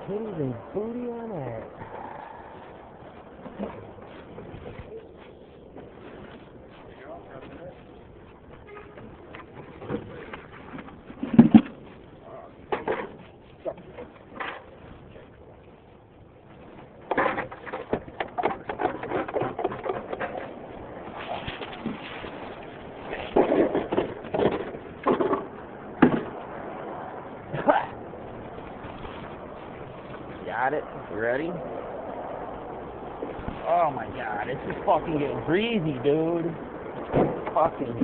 titties and booty on that. Got it? You ready? Oh my god, it's just fucking getting breezy, dude. Fucking